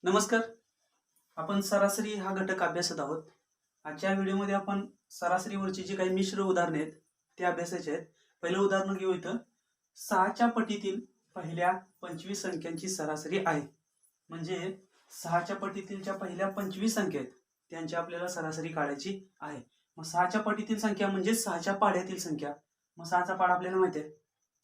नमस्कार. आपण सरासरी हा घटक अभ्यासत आहोत. आजच्या व्हिडिओमध्ये आपण सरासरीवरची जी काही मिश्र उदाहरणे आहेत ते अभ्यासायचे आहेत. पहिलं उदाहरण घेऊ. इथं 6च्या पटीतील पहिल्या 25 संख्यांची सरासरी आहे. म्हणजे 6च्या पटीतील ज्या पहिल्या 25 संख्या आहेत त्यांची आपल्याला सरासरी काढायची आहे. मग 6च्या पटीतील संख्या म्हणजे 6च्या पाढ्यातील संख्या. मग 6चा पाढा आपल्याला माहिती आहे,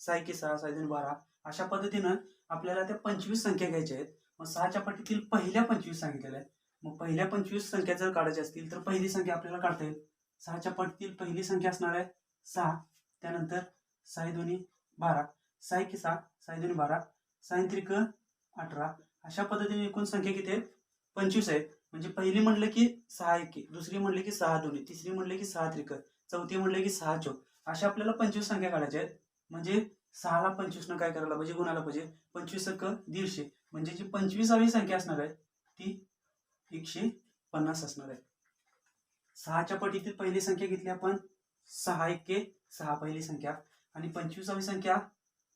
6 एके 6, 6 दुणे 12. अशा पद्धतीनं आपल्याला त्या 25 संख्या घ्यायच्या आहेत. मग 6च्या पटीतील पहिल्या 25 सांगितलेल्या आहेत. मग पहिल्या 25 संख्या जर काढायच्या असतील तर पहिली संख्या आपल्याला काढता येईल. 6च्या पटीतील पहिली संख्या असणार आहे 6. त्यानंतर 6 दुणे 12, 6 एके 6, 6 दुणे 12, 6 त्रिक 18. अशा पद्धतीने एकूण संख्या किती आहेत? 25 आहेत. म्हणजे पहिली म्हणलं की 6 एके, दुसरी म्हणले की 6 दुणे, तिसरी म्हणले की 6 त्रिक, चौथी म्हणले की 6 चौक. अशा आपल्याला 25 संख्या काढायच्या आहेत. म्हणजे 6ला 25 न काय करायला पाहिजे? गुणाला पाहिजे. 25 क 150. म्हणजे जी 25वी संख्या असणार आहे ती 150 असणार आहे. 6च्या पटीतील पहिली संख्या घेतली आपण 6 एके 6 पहिली संख्या, आणि 25वी संख्या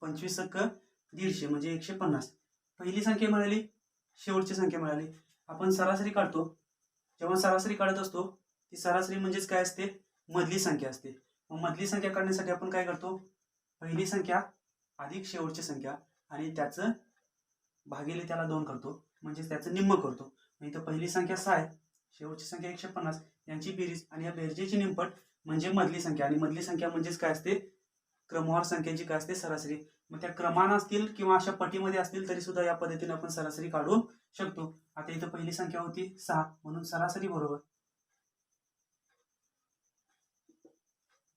25 क 150 म्हणजे 150. पहिली संख्या मिळाली, शेवटची संख्या मिळाली. आपण सरासरी काढतो. जेव्हा सरासरी काढत असतो ती सरासरी म्हणजेच काय असते? मधली संख्या असते. मग मधली संख्या काढण्यासाठी आपण काय करतो? पहिली संख्या अधिक शेवटची संख्या आणि त्याचं भागिले त्याला 2 करतो, म्हणजे त्याचं निम्म करतो. इथं पहिली संख्या 6 आहे, शेवटची संख्या 150, यांची बेरीज आणि या बेरजेची निमपट म्हणजे मधली संख्या. आणि मधली संख्या म्हणजेच काय असते? क्रमवार संख्यांची काय असते? सरासरी. मग त्या क्रमानं असतील किंवा अशा पटीमध्ये असतील तरी सुद्धा या पद्धतीने आपण सरासरी काढू शकतो. आता इथं पहिली संख्या होती 6, म्हणून सरासरी बरोबर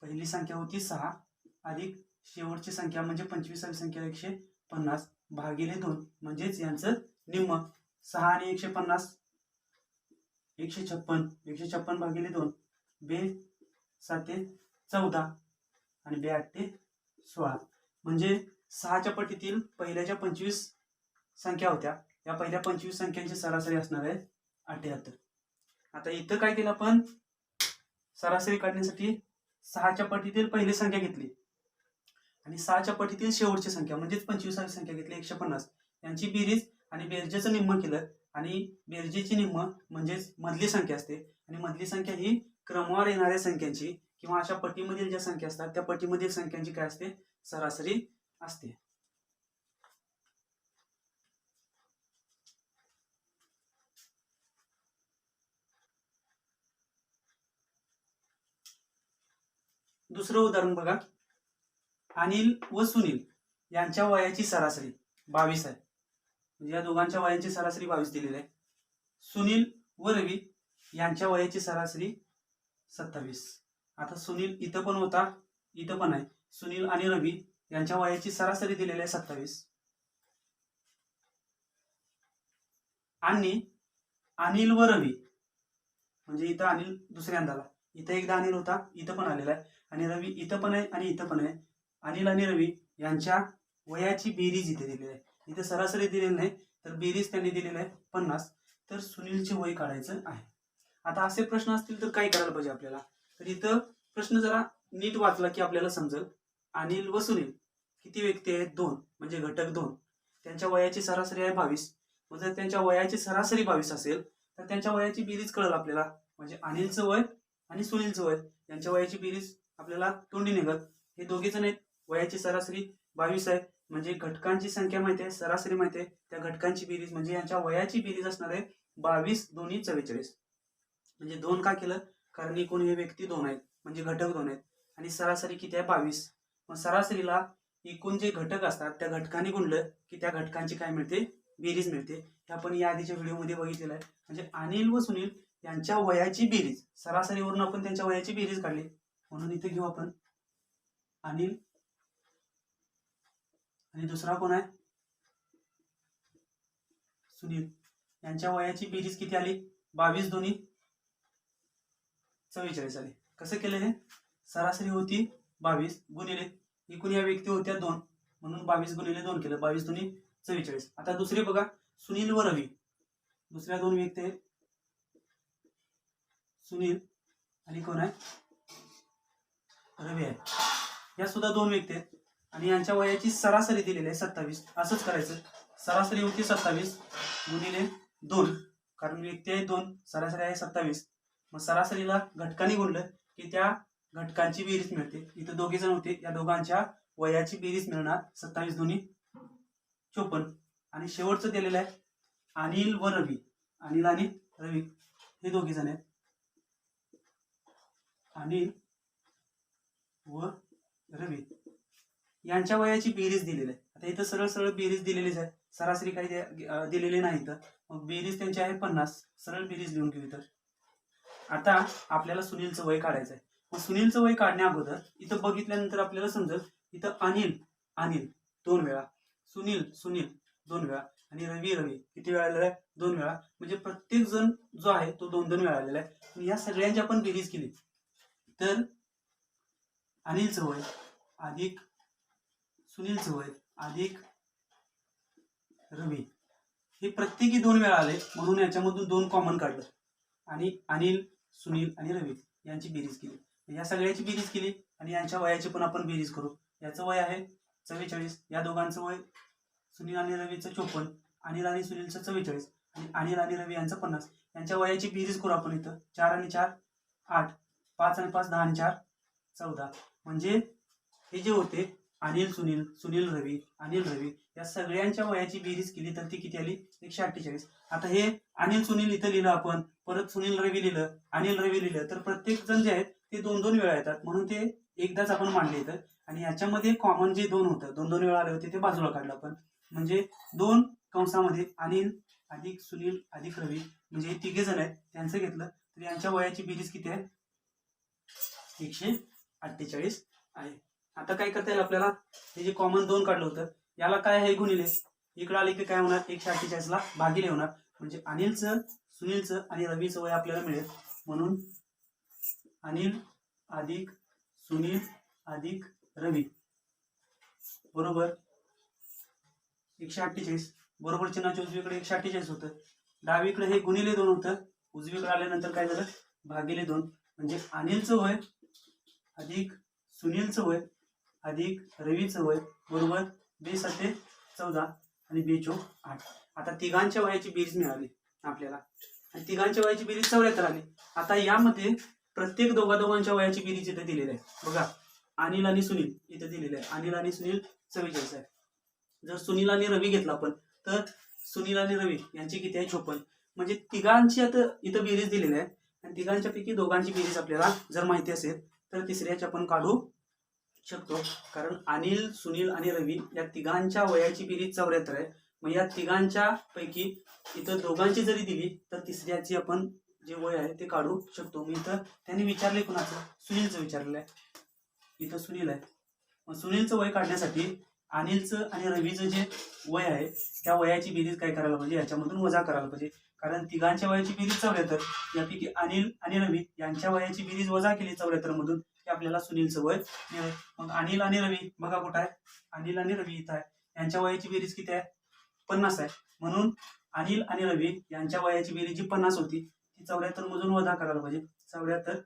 पहिली संख्या होती 6 अधिक शेवटची संख्या म्हणजे 25वी संख्या 150 भागिले 2 म्हणजेच यांचं निम्म. 6 आणि 150 156, 156 भागिले 2, 2 7 14 आणि 2 8 16. म्हणजे 6च्या पटीतील पहिल्या ज्या 25 संख्या होत्या या पहिल्या 25 संख्यांची सरासरी असणार आहे 78. आता इथं काय केलं आपण? सरासरी काढण्यासाठी 6च्या पटीतील पहिली संख्या घेतली आणि 6च्या पटीतील शेवटची संख्या म्हणजेच 25वी संख्या घेतली 150, यांची बेरीज आणि बेरजेचं निम्म केलं. आणि बेरजेची निम्म म्हणजेच मधली संख्या असते, आणि मधली संख्या ही क्रमवार येणाऱ्या संख्यांची किंवा अशा पटीमधील ज्या संख्या असतात त्या पटीमधील संख्यांची काय असते? सरासरी असते. दुसरं उदाहरण बघा. अनिल व सुनील यांच्या वयाची सरासरी 22 आहे. म्हणजे या दोघांच्या वयाची सरासरी 22 दिलेली आहे. सुनील व रवी यांच्या वयाची सरासरी 27. आता सुनील इथं पण होता, इथं पण आहे. सुनील आणि रवी यांच्या वयाची सरासरी दिलेली आहे 27. आणि अनिल व रवी म्हणजे इथं अनिल दुसऱ्यांदा आला, इथं एकदा अनिल होता, इथं पण आलेला आहे. आणि रवी इथं पण आहे आणि इथं पण आहे. अनिल आणि रवी यांच्या वयाची बेरीज इथे दिलेली आहे. इथे सरासरी दिलेली नाही तर बेरीज त्यांनी दिलेली आहे 50. तर सुनीलचे वय काढायचं आहे. आता असे प्रश्न असतील तर काय करायला पाहिजे आपल्याला? तर इथं प्रश्न जरा नीट वाचला की आपल्याला समजेल. अनिल व सुनील किती व्यक्ती आहेत? 2, म्हणजे घटक 2. त्यांच्या वयाची सरासरी आहे 22. मग जर त्यांच्या वयाची सरासरी 22 असेल तर त्यांच्या वयाची बेरीज कळेल आपल्याला. म्हणजे अनिलचं वय आणि सुनीलचं वय यांच्या वयाची बेरीज आपल्याला तोंडी निघत. हे दोघे जण आहेत, वयाची सरासरी 22 आहे. म्हणजे घटकांची संख्या माहिती आहे, सरासरी माहिती आहे, त्या घटकांची बेरीज म्हणजे यांच्या वयाची बेरीज असणार आहे 22 दोन्ही 44. म्हणजे 2 का केलं? कारण एकूण हे व्यक्ती 2 आहेत, म्हणजे घटक 2 आहेत आणि सरासरी किती आहे? 22. मग सरासरीला एकूण जे घटक असतात त्या घटकांनी गुणलं की त्या घटकांची काय मिळते? बेरीज मिळते. हे आपण या आधीच्या व्हिडिओमध्ये बघितलेलं आहे. म्हणजे अनिल व सुनील यांच्या वयाची बेरीज, सरासरीवरून आपण त्यांच्या वयाची बेरीज काढली, म्हणून इथे घेऊ आपण अनिल आणि दुसरा कोण आहे? सुनील. यांच्या वयाची बेरीज किती आली? 22 दोन्ही 44 आली. कसं केलं हे? सरासरी होती 22 गुणिले एकूण या व्यक्ती होत्या 2, म्हणून 22 गुणिले 2 केलं, 22 दोन्ही 44. आता दुसरे बघा, सुनील व रवी. दुसऱ्या 2 व्यक्ती आहेत, सुनील आणि कोण आहे? रवी आहे. या सुद्धा 2 व्यक्ती आहेत आणि यांच्या वयाची सरासरी दिलेली आहे 27. असंच करायचं. सरासरी होती 27 गुणिले 2, कारण व्यक्ती आहे 2, सरासरी आहे 27. मग सरासरीला घटकांनी गुणलं की त्या घटकांची बेरीज मिळते. इथं दोघे जण होते, या दोघांच्या वयाची बेरीज मिळणार 27 दुनी 54. आणि शेवटचं दिलेलं आहे अनिल व रवी. अनिल आणि रवी हे दोघे जण आहेत. अनिल व रवी यांच्या वयाची बेरीज दिलेली आहे. आता इथं सरळ सरळ बेरीज दिलेलीच आहे, सरासरी काही दिलेली नाही. तर मग बेरीज त्यांची आहे 50. सरळ बेरीज लिहून घेऊ. तर आता आपल्याला सुनीलचं वय काढायचं आहे. मग सुनीलचं वय काढण्या अगोदर इथं बघितल्यानंतर आपल्याला समजेल, इथं अनिल अनिल 2 वेळा, सुनील सुनील 2 वेळा आणि रवी रवी किती वेळा आलेला आहे? 2 वेळा. म्हणजे प्रत्येक जण जो आहे तो 2-2 वेळा आलेला आहे. या सगळ्यांची आपण बेरीज केली तर अनिलचं वय अधिक सुनीलचं वय अधिक रवी हे प्रत्येकी 2 वेळा आले, म्हणून याच्यामधून 2 कॉमन काढलं आणि अनिल सुनील आणि रवी यांची बेरीज केली. या सगळ्याची बेरीज केली आणि यांच्या वयाची पण आपण बेरीज करू. याचं वय आहे 44, या दोघांचं वय सुनील आणि रवीचं 54, अनिल आणि सुनीलचं 44 आणि अनिल आणि रवी यांचं 50. यांच्या वयाची बेरीज करू आपण. इथं 4 आणि 4 8, 5 आणि 5 10 आणि 4 14. म्हणजे हे जे होते अनिल सुनील सुनील रवी अनिल रवी या सगळ्यांच्या वयाची बेरीज केली तर ती किती आली? 148. आता हे अनिल सुनील इथं लिहिलं आपण, परत सुनील रवी लिहिलं, अनिल रवी लिहिलं, तर प्रत्येक जण जे आहेत ते 2-2 वेळा येतात, म्हणून ते एकदाच आपण मांडले इथं. आणि याच्यामध्ये कॉमन जे 2 होतं, 2-2 वेळा आले होते, ते बाजूला काढलं आपण. म्हणजे 2 कंसामध्ये अनिल अधिक सुनील अधिक रवी, म्हणजे हे तिघे जण आहेत त्यांचं घेतलं तर यांच्या वयाची बेरीज किती आहे? 148 आहे. आता काय करता येईल आपल्याला? हे जे कॉमन 2 काढलं होतं याला काय आहे? गुणिले. इकडे आले की काय होणार? 148 ला भागिले होणार. म्हणजे अनिलचं सुनीलचं आणि रवीचं वय आपल्याला मिळेल. म्हणून अनिल अधिक सुनील अधिक रवी बरोबर 148. बरोबर चिन्हाच्या उजवीकडे 148 होतं, डावीकडे हे गुणिले 2 होतं, उजवीकडे आल्यानंतर काय झालं? भागिले 2. म्हणजे अनिलचं वय अधिक सुनीलचं वय अधिक रवीचं वय बरोबर 2 7 14 आणि 2 4 8. आता तिघांच्या वयाची बेरीज मिळाली आपल्याला आणि तिघांच्या वयाची बेरीज 74 आली. आता यामध्ये प्रत्येक दोघांच्या वयाची बेरीज इथे दिलेली आहे बघा. अनिल आणि सुनील इथे दिलेले आहे, अनिल आणि सुनील 44 आहे. जर सुनील आणि रवी घेतला आपण तर सुनील आणि रवी यांची किती आहे? 54. म्हणजे तिघांची आता इथं बेरीज दिलेली आहे आणि तिघांच्या पैकी दोघांची बेरीज आपल्याला जर माहिती असेल तर तिसऱ्याची आपण काढू शकतो. कारण अनिल सुनील आणि रवी या तिघांच्या वयाची बेरीज 74 आहे. मग या तिघांच्या पैकी इथं दोघांची जरी दिली तर तिसऱ्याची आपण जे वय आहे ते काढू शकतो. मी इथं त्यांनी विचारले कुणाचं? सुनीलचं विचारलेलं आहे. इथं सुनील आहे. मग सुनीलचं वय काढण्यासाठी अनिलचं आणि रवीचं जे वय आहे त्या वयाची बेरीज काय करायला पाहिजे? याच्यामधून वजा करायला पाहिजे. कारण तिघांच्या वयाची बेरीज 74, यापैकी अनिल आणि रवी यांच्या वयाची बेरीज वजा केली 74 मधून की आपल्याला सुनीलचं वय मिळेल. मग अनिल आणि रवी बघा कुठं आहे? अनिल आणि रवी इथं आहे. यांच्या वयाची बेरीज किती आहे? 50 आहे. म्हणून अनिल आणि रवी यांच्या वयाची बेरीज जी 50 होती ती 74 मधून वजा करायला पाहिजे. 74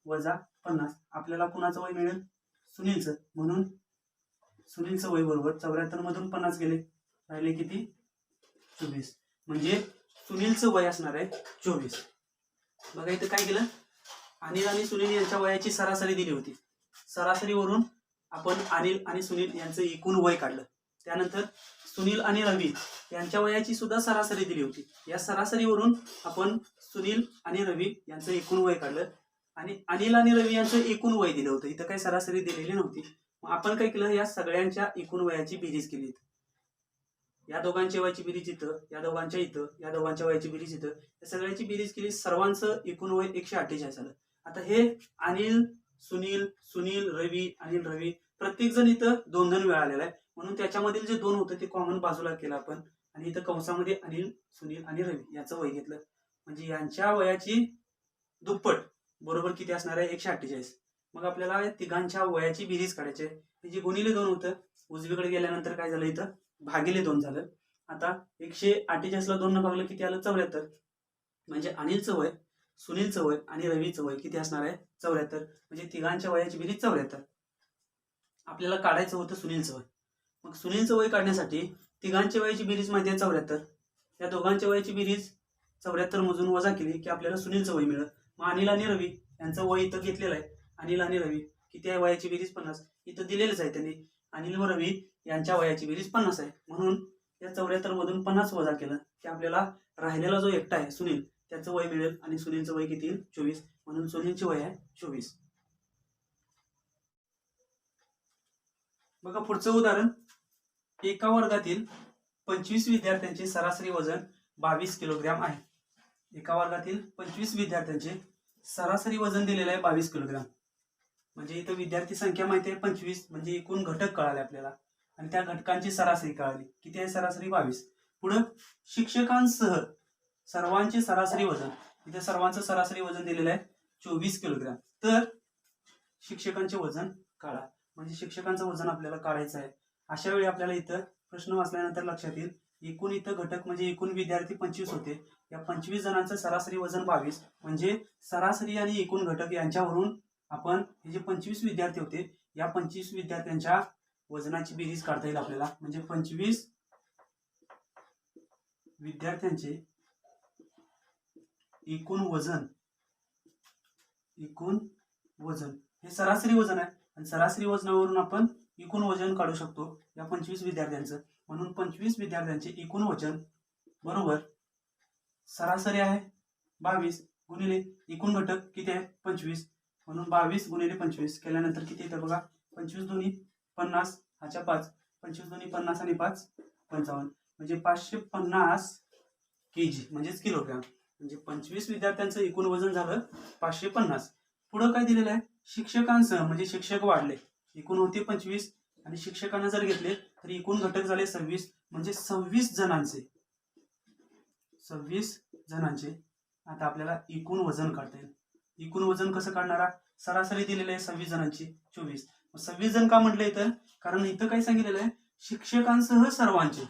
वजा 50 आपल्याला कुणाचं वय मिळेल? सुनीलचं. म्हणून सुनीलचं वय बरोबर 74 मधून 50 गेले, राहिले किती? 24. म्हणजे सुनीलचं वय असणार आहे 24. बघा इथं काय केलं? अनिल आणि सुनील यांच्या वयाची सरासरी दिली होती. सरासरीवरून आपण अनिल आणि सुनील यांचं एकूण वय काढलं. त्यानंतर सुनील आणि रवी यांच्या वयाची सुद्धा सरासरी दिली होती. या सरासरीवरून आपण सुनील आणि रवी यांचं एकूण वय काढलं आणि अनिल आणि रवी यांचं एकूण वय दिलं होतं. इथं काही सरासरी दिलेली नव्हती. मग आपण काय केलं? या सगळ्यांच्या एकूण वयाची बेरीज केली. या दोघांच्या वयाची बेरीज इथं, या दोघांच्या इथं, या दोघांच्या वयाची बेरीज इथं, या सगळ्यांची बेरीज केली. सर्वांचं एकूण वय 148 झालं. आता हे अनिल सुनील सुनील रवी अनिल रवी प्रत्येक जण इथं 2-2 वेळा आलेला आहे. म्हणून त्याच्यामधील जे 2 होतं ते कॉमन बाजूला केलं आपण आणि इथं कंसामध्ये अनिल सुनील आणि रवी याचं वय घेतलं. म्हणजे यांच्या वयाची दुप्पट बरोबर किती असणार आहे? 148. मग आपल्याला तिघांच्या वयाची बेरीज काढायची आहे. जी गुणिले 2 होतं, उजवीकडे गेल्यानंतर काय झालं? इथं भागिले 2 झालं. आता 148 ला 2 भागलं किती आलं? 74. म्हणजे अनिलचं वय सुनीलचं वय आणि रवीचं वय किती असणार आहे? 74. म्हणजे तिघांच्या वयाची बेरीज 74. आपल्याला काढायचं होतं सुनीलचं वय. मग सुनीलचं वय काढण्यासाठी तिघांच्या वयाची बेरीज माहिती आहे 74, या दोघांच्या वयाची बेरीज 74 मधून वजा केली की आपल्याला सुनीलचं वय मिळेल. मग अनिल आणि रवी यांचं वय इथं घेतलेलं आहे. अनिल आणि रवी किती आहे, वयाची बेरीज 50 इथं दिलेलंच आहे त्यांनी. अनिल व रवी यांच्या वयाची बेरीज 50 आहे. म्हणून या 74 मधून 50 वजा केलं की आपल्याला राहिलेला जो एकटा आहे सुनील त्याचं वय मिळेल. आणि सुनीलचं वय किती येईल, 24. म्हणून सुनीलचे वय आहे 24. बघा पुढचं उदाहरण. एका वर्गातील 25 विद्यार्थ्यांचे सरासरी वजन 22 किलोग्रॅम आहे. एका वर्गातील 25 विद्यार्थ्यांचे सरासरी वजन दिलेलं आहे 22 किलोग्रॅम. म्हणजे इथं विद्यार्थी संख्या माहिती आहे 25, म्हणजे एकूण घटक कळाले आपल्याला आणि त्या घटकांची सरासरी कळाली. किती आहे सरासरी, 22. पुढं शिक्षकांसह सर्वांचे सरासरी वजन. इथे सर्वांचं सरासरी वजन दिलेलं आहे 24 किलोग्रॅम. तर शिक्षकांचे वजन काढा. म्हणजे शिक्षकांचं वजन आपल्याला काढायचं आहे. अशा वेळी आपल्याला इथं प्रश्न वाचल्यानंतर लक्षात येईल एकूण इथं घटक म्हणजे एकूण विद्यार्थी 25 होते. या 25 जणांचं सरासरी वजन 22. म्हणजे सरासरी आणि एकूण घटक यांच्यावरून आपण हे जे 25 विद्यार्थी होते या 25 विद्यार्थ्यांच्या वजनाची बेरीज काढता येईल आपल्याला. म्हणजे 25 विद्यार्थ्यांचे एकूण वजन हे सरासरी वजन आहे आणि सरासरी वजनावरून आपण एकूण वजन काढू शकतो या 25 विद्यार्थ्यांचं. म्हणून 25 विद्यार्थ्यांचे एकूण वजन बरोबर सरासरी आहे 22 गुणिले एकूण घटक किती आहे 25. म्हणून 22 गुणिले 25 केल्यानंतर किती येतं बघा, 25 दोन्ही 50 ह्याच्या 5, 25 दोन्ही 50 आणि 5 55. म्हणजे 550 kg म्हणजेच किलोग्रॅम. म्हणजे 25 विद्यार्थ्यांचं एकूण वजन झालं 550. पुढं काय दिलेलं आहे, शिक्षकांसह म्हणजे शिक्षक वाढले. एकूण होते 25 आणि शिक्षकांना जर घेतले तर एकूण घटक झाले 26. म्हणजे 26 जणांचे आता आपल्याला एकूण वजन काढता येईल. एकूण वजन कसं काढणारा, सरासरी दिलेलं आहे 26 जणांची 24. 26 जण का म्हटलं इथं, कारण इथं काय सांगितलेलं आहे शिक्षकांसह सर्वांचे.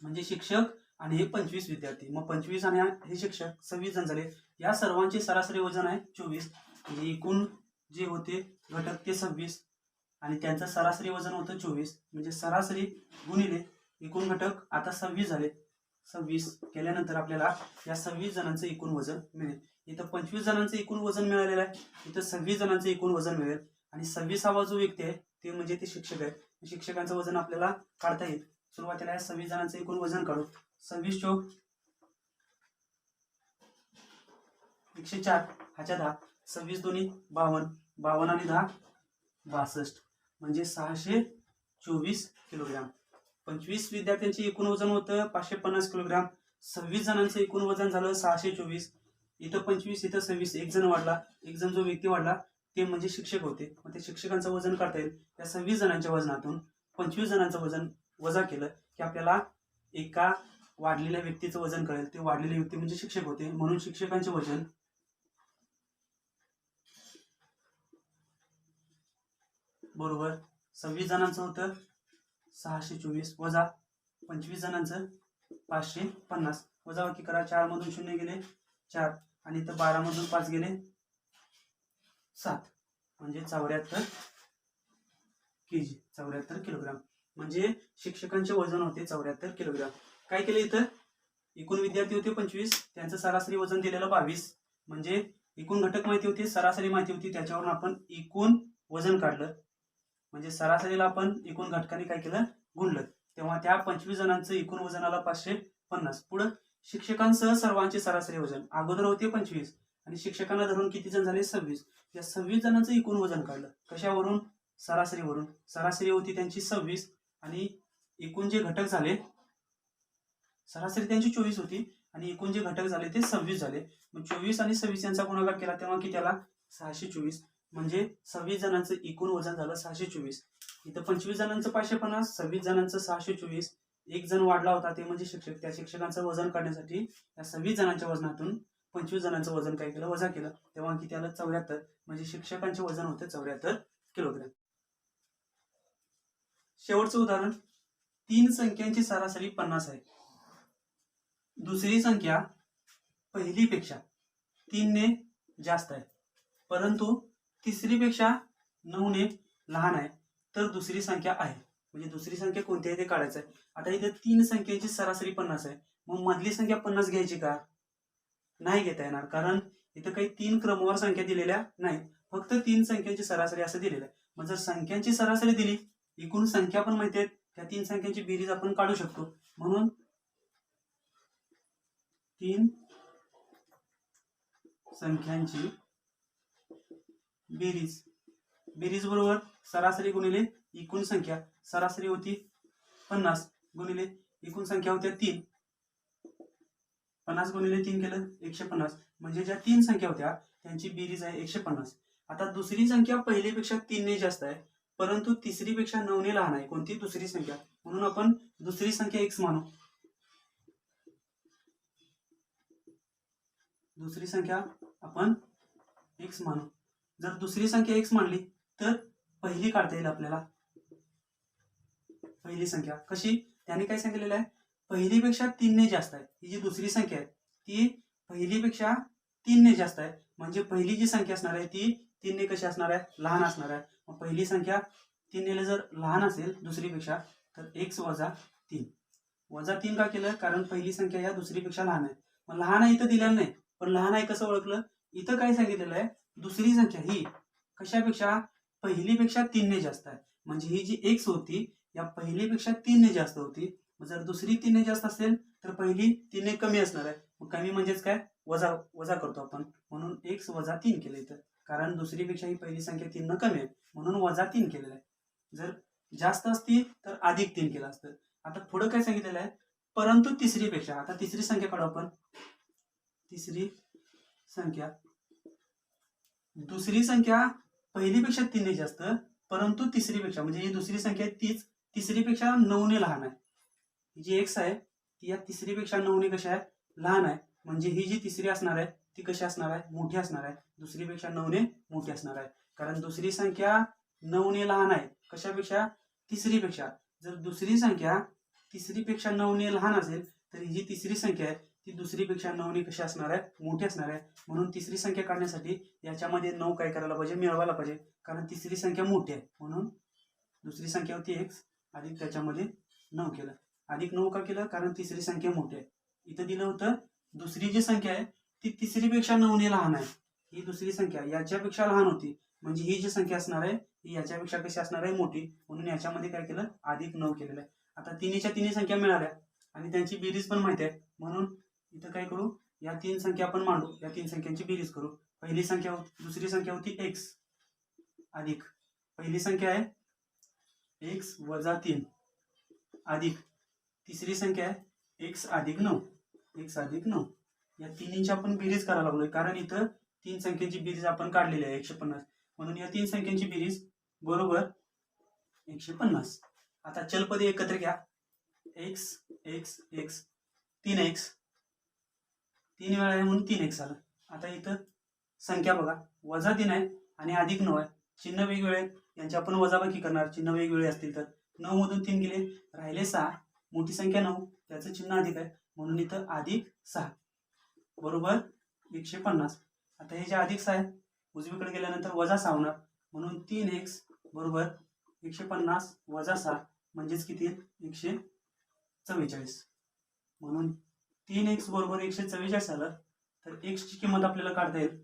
म्हणजे शिक्षक आणि हे 25 विद्यार्थी, मग 25 आणि हे शिक्षक 26 जण झाले. या सर्वांचे सरासरी वजन आहे 24. म्हणजे एकूण जे होते घटक ते 26 आणि त्यांचं सरासरी वजन होतं 24. म्हणजे सरासरी गुणिले एकूण घटक आता 26 झाले. 26 केल्यानंतर आपल्याला या 26 जणांचं एकूण वजन मिळेल. इथं 25 जणांचं एकूण वजन मिळालेलं आहे, इथं 26 जणांचं एकूण वजन मिळेल. आणि 26वा जो व्यक्ती आहे ते म्हणजे ते शिक्षक आहे. शिक्षकांचं वजन आपल्याला काढता येईल. सुरुवातीला या 26 जणांचं एकूण वजन काढू. 26 चौक 104 ह्याच्या 10, 26 दोन्ही 52, 52 आणि 10 62. म्हणजे 624 किलोग्रॅम. 25 विद्यार्थ्यांचे एकूण वजन होतं 550 किलोग्रॅम. 26 जणांचं एकूण वजन झालं 624. इथं 25 इथं 26, एक जण वाढला, एक जण जो व्यक्ती वाढला ते म्हणजे शिक्षक होते. मग ते शिक्षकांचं वजन काढता येईल. त्या 26 जणांच्या वजनातून 25 जणांचं वजन वजा केलं की आपल्याला एका वाढलेल्या व्यक्तीचं वजन कळेल. ते वाढलेले व्यक्ती म्हणजे शिक्षक होते. म्हणून शिक्षकांचे वजन बरोबर 26 जणांचं होतं 624 वजा 25 जणांचं 550. वजाबाकी करा. 4 मधून 0 गेले 4 आणि इथं 12 मधून 5 गेले 7. म्हणजे 74 kg, 74 किलोग्राम. म्हणजे शिक्षकांचे वजन होते 74 किलोग्राम. काय केलं इथं, एकूण विद्यार्थी होते 25, त्यांचं सरासरी वजन दिलेलं 22. म्हणजे एकूण घटक माहिती होते, सरासरी माहिती होती, त्याच्यावरून आपण एकूण वजन काढलं. म्हणजे सरासरीला आपण एकूण घटकाने काय केलं, गुणलं. तेव्हा त्या 25 जणांचं एकूण वजन आलं 550. पुढं शिक्षकांसह सर्वांचे सरासरी वजन. अगोदर होते 25 आणि शिक्षकांना धरून किती जण झाले 26. या 26 जणांचं एकूण वजन काढलं. कशावरून, सरासरीवरून. सरासरी होती त्यांची 26 आणि एकूण जे घटक झाले, सरासरी त्यांची 24 होती आणि एकूण जे घटक झाले ते 26 झाले. मग 24 आणि 26 यांचा गुणाकार केला तेव्हा किती आला, 624. म्हणजे 26 जणांचं एकूण वजन झालं 624. इथं 25 जणांचं 550, 26 जणांचं 624. एक जण वाढला होता ते म्हणजे शिक्षक. त्या शिक्षकांचं वजन काढण्यासाठी या 26 जणांच्या वजनातून 25 जणांचं वजन काय केलं, वजा केलं. तेव्हा किती आलं, 74. म्हणजे शिक्षकांचे वजन होते 74 किलोग्रॅम. शेवटचं उदाहरण. 3 संख्यांची सरासरी 50 आहे. दुसरी संख्या पहिलीपेक्षा 3 ने जास्त आहे, परंतु तिसरीपेक्षा 9 ने लहान आहे, तर दुसरी संख्या आहे. म्हणजे दुसरी संख्या कोणती आहे ते काढायचं आहे. आता इथे 3 संख्यांची सरासरी 50 आहे. मग मधली संख्या 50 घ्यायची का, नाही घेता येणार, कारण इथं काही 3 क्रमवार संख्या दिलेल्या नाहीत, फक्त 3 संख्यांची सरासरी असं दिलेलं आहे. मग जर संख्यांची सरासरी दिली, एकूण संख्या पण माहिती आहेत, त्या 3 संख्यांची बेरीज आपण काढू शकतो. म्हणून 3 संख्यांची बेरीज, बेरीज बरोबर सरासरी गुणिले एकूण संख्या. सरासरी होती 50 गुणिले एकूण संख्या होत्या 3. 50 गुणिले 3 केलं 150. म्हणजे ज्या 3 संख्या होत्या त्यांची बेरीज आहे 150. आता दुसरी संख्या पहिलीपेक्षा 3 ने जास्त आहे, परंतु तिसरीपेक्षा 9 ने लहान आहे. कोणती? दुसरी संख्या. म्हणून आपण दुसरी संख्या x मानू. दुसरी संख्या आपण x मानू. जर दुसरी संख्या x मानली तर पहिली काढता येईल आपल्याला. पहिली संख्या कशी? त्याने काय सांगितलेलं आहे? पहिलीपेक्षा 3 ने जास्त आहे. ही जी दुसरी संख्या आहे ती पहिलीपेक्षा 3 ने जास्त आहे. म्हणजे पहिली जी संख्या असणार आहे ती 3 ने कशी असणार आहे? लहान असणार आहे. मग पहिली संख्या 3 ने जर लहान असेल दुसरीपेक्षा तर x वजा 3. वजा 3 का केलं? कारण पहिली संख्या या दुसरीपेक्षा लहान आहे. मग लहान आहे इथं दिलेलं नाही, पण लहान आहे कसं ओळखलं? इथं काय सांगितलेलं आहे? दुसरी संख्या ही कशापेक्षा? पहिलीपेक्षा 3 ने जास्त आहे. म्हणजे ही जी x होती या पहिलीपेक्षा 3 ने जास्त होती. जर दुसरी 3 ने जास्त असेल तर पहिली 3 ने कमी असणार आहे. मग कमी म्हणजेच काय? वजा वजा करतो आपण. म्हणून x वजा 3 केलं इथं, कारण दुसरीपेक्षा ही पहिली संख्या 3 न कमी आहे म्हणून वजा 3 केलेलं आहे. जर जास्त असती तर अधिक 3 केलं असतं. आता पुढे काय सांगितलेलं आहे? परंतु तिसरीपेक्षा. आता तिसरी संख्या काढू आपण. तिसरी संख्या, दुसरी संख्या पहिलीपेक्षा 3 ने जास्त, परंतु तिसरीपेक्षा म्हणजे ही दुसरी संख्या आहे तीच तिसरीपेक्षा 9 ने लहान आहे. ही जी x आहे ती या तिसरीपेक्षा 9 ने कशी आहे? लहान आहे. म्हणजे ही जी तिसरी असणार आहे ती कशी असणार आहे? मोठी असणार आहे. दुसरीपेक्षा 9 ने मोठी असणार आहे. कारण दुसरी संख्या 9 ने लहान आहे. कशापेक्षा? तिसरीपेक्षा. जर दुसरी संख्या तिसरीपेक्षा 9 ने लहान असेल तर ही जी तिसरी संख्या आहे ती दुसरीपेक्षा 9 ने कशी असणार आहे? मोठी असणार आहे. म्हणून तिसरी संख्या काढण्यासाठी याच्यामध्ये 9 काय करायला पाहिजे? मिळवायला पाहिजे, कारण तिसरी संख्या मोठी आहे. म्हणून दुसरी संख्या होती x अधिक त्याच्यामध्ये 9 केलं. अधिक 9 का केलं? कारण तिसरी संख्या मोठी आहे. इथं दिलं होतं दुसरी जी संख्या आहे ती तिसरीपेक्षा 9 ने लहान आहे. ही दुसरी संख्या याच्यापेक्षा लहान होती, म्हणजे ही जी संख्या असणार आहे ही याच्यापेक्षा कशी असणार आहे? मोठी. म्हणून याच्यामध्ये काय केलं? अधिक 9 केलेलं आहे. आता तिन्हीच्या तिन्ही संख्या मिळाल्या आणि त्यांची बेरीज पण माहिती आहे. म्हणून इथं काय करू? या 3 संख्या आपण मांडू. या 3 संख्यांची बेरीज करू. पहिली संख्या दुसरी संख्या होती x अधिक पहिली संख्या आहे x वजा 3 अधिक तिसरी संख्या आहे x अधिक 9. x अधिक 9 या तिन्हींची आपण बेरीज करायला लागलोय, कारण इथं 3 संख्यांची बेरीज आपण काढलेली आहे 150. म्हणून या 3 संख्यांची बेरीज बरोबर 150. आता चलपदे एकत्र घ्या. x x x 3x 3 वेळा आहे म्हणून 3x आलं. आता इथं संख्या बघा, वजा 3 आहे आणि अधिक 9 आहे. चिन्ह वेगवेगळे आहेत, यांची आपण वजाबाकी करणार. चिन्ह वेगवेगळे असतील तर 9 मधून 3 गेले, राहिले 6. मोठी संख्या 9 त्याचं चिन्ह अधिक आहे म्हणून इथं अधिक 6 बरोबर 150. आता हे जे अधिक 6 आहे उजवीकडे गेल्यानंतर वजा 6 होणार. म्हणून 3x बरोबर 150 वजा 6 म्हणजेच किती? 144. म्हणून 3x बरोबर 144 आलं. तर x ची किंमत आपल्याला काढता येईल.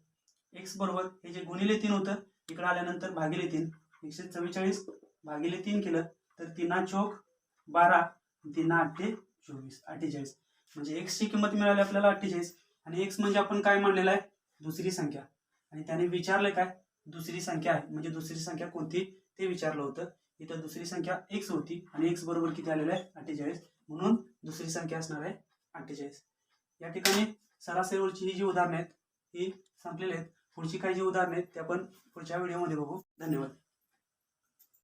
x बरोबर हे जे गुणिले 3 होतं इकडे आल्यानंतर भागिले 3. 144 भागिले 3 केलं तर 3 चौक 12 3 8 24 48. म्हणजे x ची किंमत मिळाली आपल्याला 48. आणि x म्हणजे आपण काय मानलेलं आहे? दुसरी संख्या. आणि त्याने विचारलं काय? दुसरी संख्या आहे, म्हणजे दुसरी संख्या कोणती ते विचारलं होतं. इथं दुसरी संख्या x होती आणि x बरोबर किती आलेलं आहे? 48. म्हणून दुसरी संख्या असणार आहे 48. या ठिकाणी सरासरीवरची ही जी उदाहरणे आहेत ही संपलेली आहेत. पुढची काही जी उदाहरणे आहेत ते आपण पुढच्या व्हिडिओमध्ये बघू. धन्यवाद.